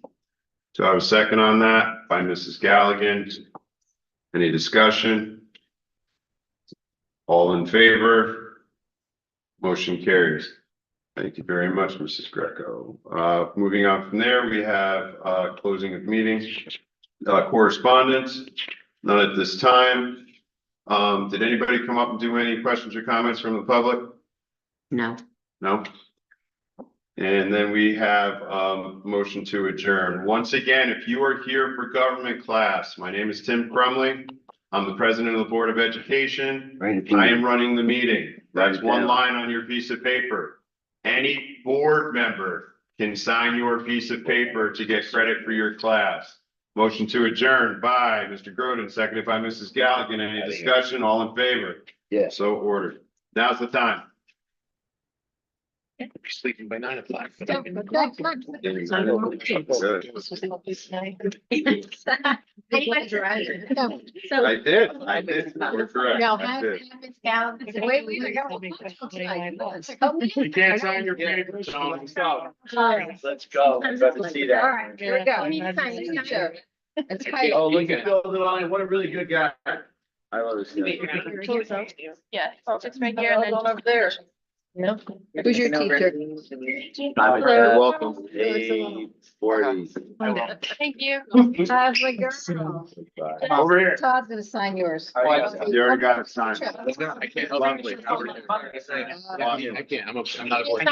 So I have a second on that by Mrs. Galligan. Any discussion? All in favor? Motion carries. Thank you very much, Mrs. Greco. Moving on from there, we have closing of meetings, correspondence, none at this time. Did anybody come up and do any questions or comments from the public? No. No? And then we have motion to adjourn. Once again, if you are here for government class, my name is Tim Crumley. I'm the president of the Board of Education. I am running the meeting. That's one line on your piece of paper. Any board member can sign your piece of paper to get credit for your class. Motion to adjourn by Mr. Groden, seconded by Mrs. Galligan. Any discussion? All in favor? Yes. So ordered. Now's the time. Be sleeping by 9 o'clock. Good. I did. You're correct. No, I have, did. have Ms. Galvin, the way we were going. You can't sign your papers. Let's go. I'd love to see that. All right, here we go. We need to sign your signature. It's tight. Oh, look at Bill Devine, what a really good guy. I love this guy. Yeah, it's right here and then over there. Who's your teacher? You're welcome. 8:40. Thank you. My girl. Over here. Todd's gonna sign yours. You already got it signed. I can't. Lovely. I can't. I'm not a board.